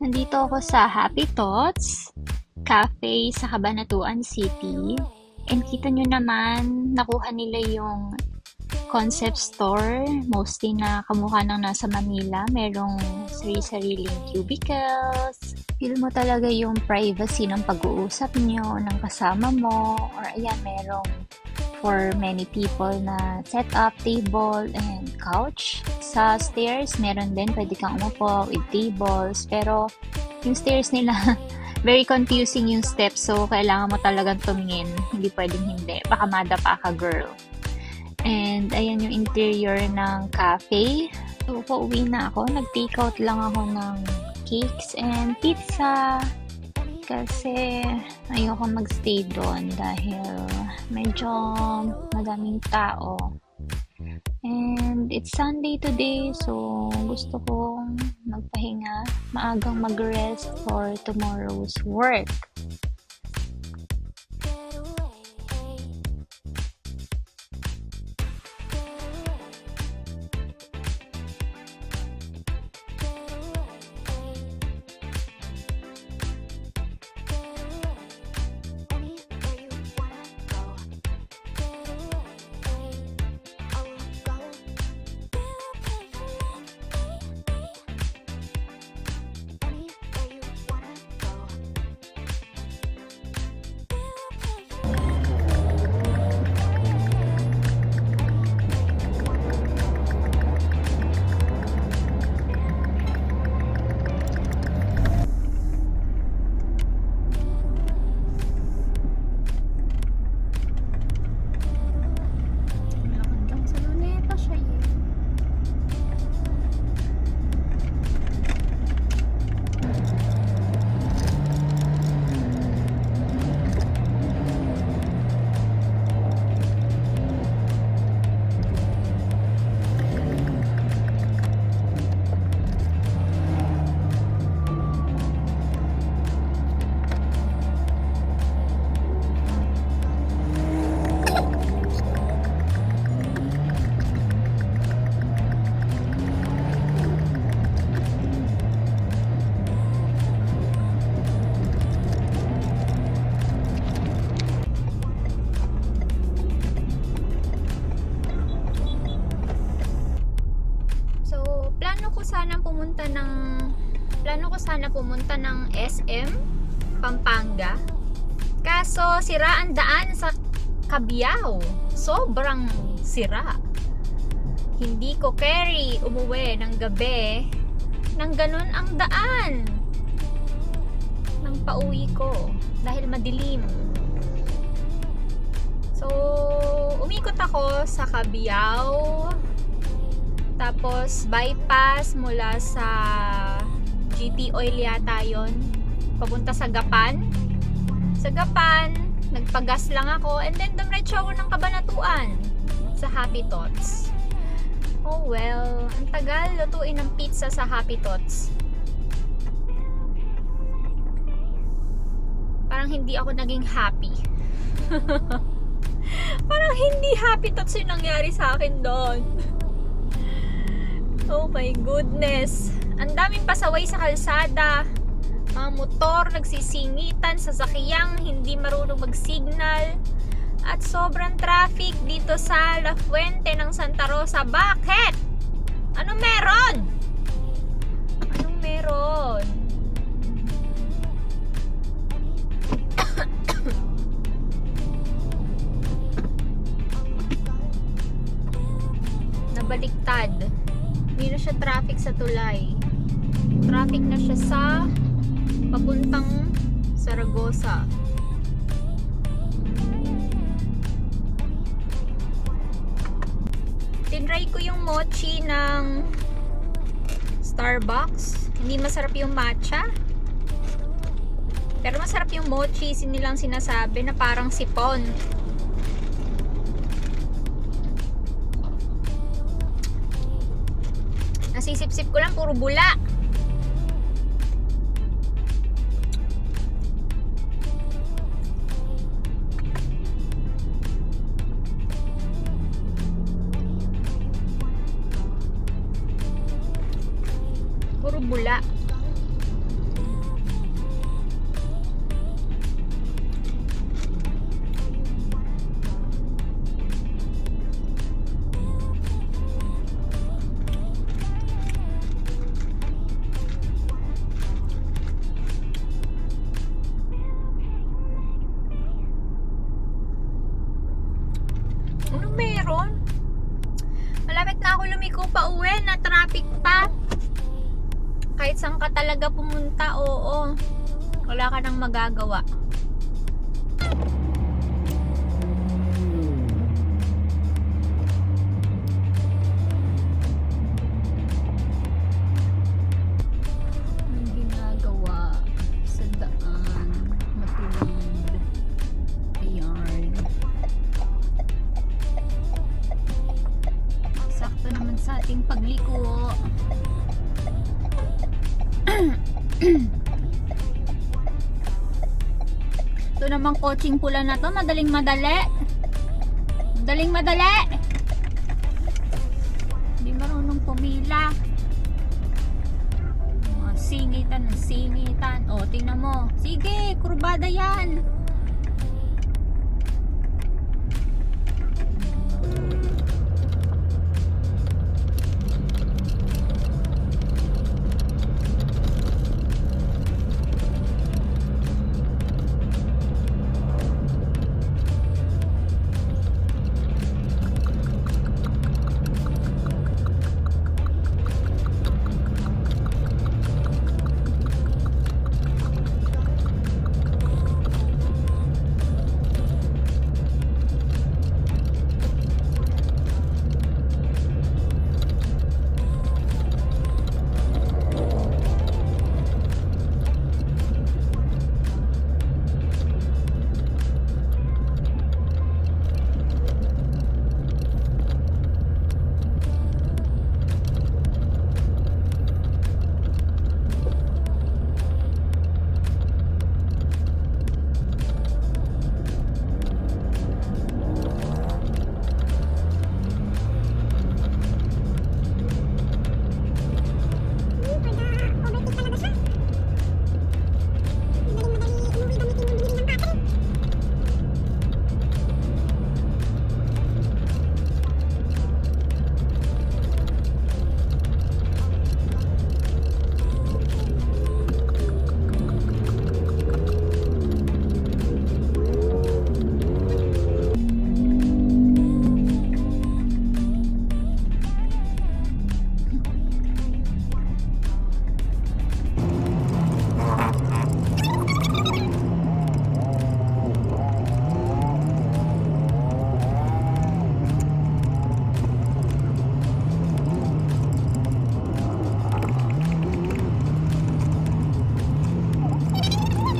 Nandito ako sa Happy Thoughts Cafe sa Cabanatuan City. And kita nyo naman, nakuha nila yung concept store. Mostly na kamukha ng nasa Manila. Merong sari-sariling cubicles. Feel mo talaga yung privacy ng pag-uusap nyo, ng kasama mo. Or ayan, merong for many people na set up table and couch. Sa stairs, meron din pwede kang umupo with tables. Pero yung stairs nila, very confusing yung steps. So, kailangan mo talagang tumingin. Hindi pwedeng hindi. Baka madapa ka, girl. And ayan yung interior ng cafe. So, pauwi na ako. Nag-takeout lang ako ng cakes and pizza. Kasi ayoko magstay doon dahil medyo madaming tao. And it's Sunday today, so gusto kong magpahinga, maagang mag-rest for tomorrow's work. Hanggang sa Luneta siya yun. So, plano ko sana pumunta ng SM Pampanga. Kaso sira ang daan sa Cabiao. Sobrang sira. Hindi ko carry umuwi ng gabi nang ganun ang daan ng pauwi ko dahil madilim. So, umikot ako sa Cabiao. Tapos, bypass mula sa GT Oil yata yun. Papunta sa Gapan. Sa Gapan, nagpagas lang ako. And then, dumiretso ako ng Cabanatuan sa Happy Thoughts. Oh well, ang tagal lutuin ng pizza sa Happy Thoughts. Parang hindi ako naging happy. Parang hindi Happy Thoughts yung nangyari sa akin doon. Oh my goodness. Ang daming pasaway sa kalsada. Mga motor nagsisingitan, sasakyang hindi marunong mag-signal. At sobrang traffic dito sa La Fuente ng Santa Rosa. Bakit? Anong meron? Anong meron? Nabaliktad. Hindi na siya traffic sa tulay. Traffic na siya sa papuntang Saragosa. Tinry ko yung mochi ng Starbucks. Hindi masarap yung matcha. Pero masarap yung mochi. Nilang sinasabi na parang sipon. Nasisip-sip ko lang, puro bula. Puro bula. lumiko pa uwi na traffic pa. Kahit saan ka talaga pumunta, oo. Wala ka nang magagawa. Ang ginagawa sa daan, matuwid. Ayan. Sakto naman sa ating pagliko. Ito namang coaching pula na to, madaling madali. Madaling madali. Hindi marunong pumila. Mga singitan ng singitan. O, tingnan mo. Sige, kurbada yan.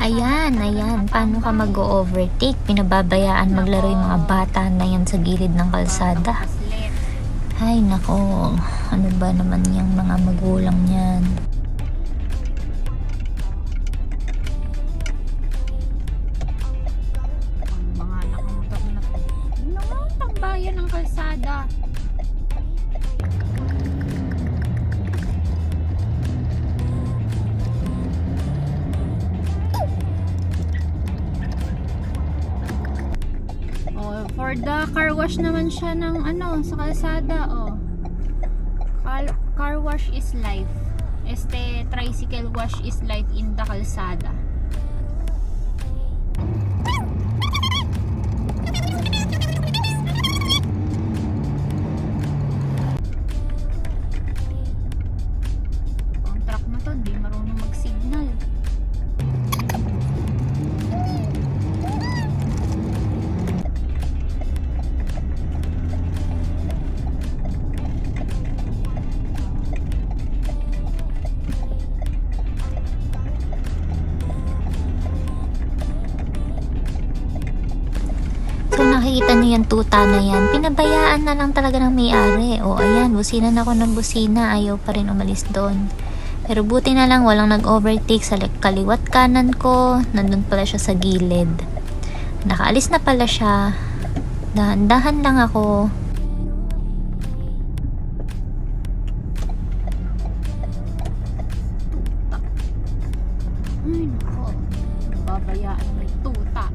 Ayan. Paano ka mag-overtake? Pinababayaan maglaro yung mga bata na yan sa gilid ng kalsada. Ay, nako. Ano ba naman yung mga magulang yan? Mga nakamotor na to. Ano? Tambayan ng kalsada. For the car wash naman siya ng ano, sa kalsada, oh. Car wash is life. Tricycle wash is life in the kalsada. Ang truck na to, di marunong mag-signal. So nakikita niyo yung tuta na yan, pinabayaan na lang talaga ng may-ari. O ayan, businan ako ng busina, ayaw pa rin umalis doon. Pero buti na lang walang nag-overtake sa kaliwat kanan ko, nandun pala siya sa gilid. Nakaalis na pala siya. Dahan-dahan lang ako. Ay nako, babayaan may tuta.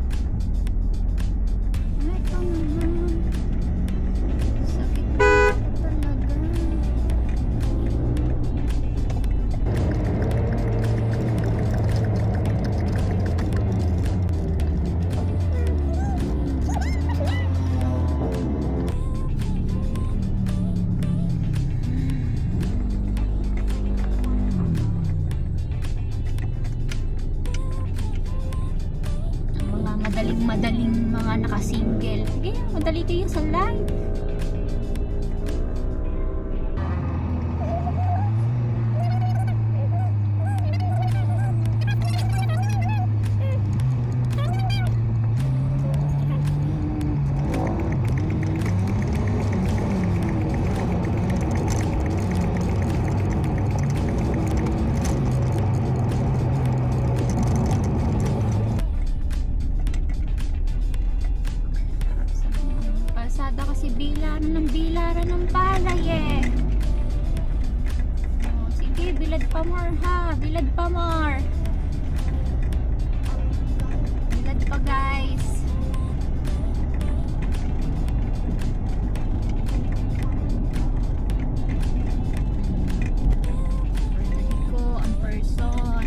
Ito naman, sakit na talaga. dito yung sa live. Kalsada kasi bilaran ng palay eh. Oh, sige, bilad pa more ha. Bilad pa more. Bilad pa guys. Dali ko ang person.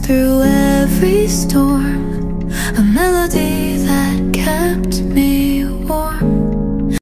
Through every storm, a melody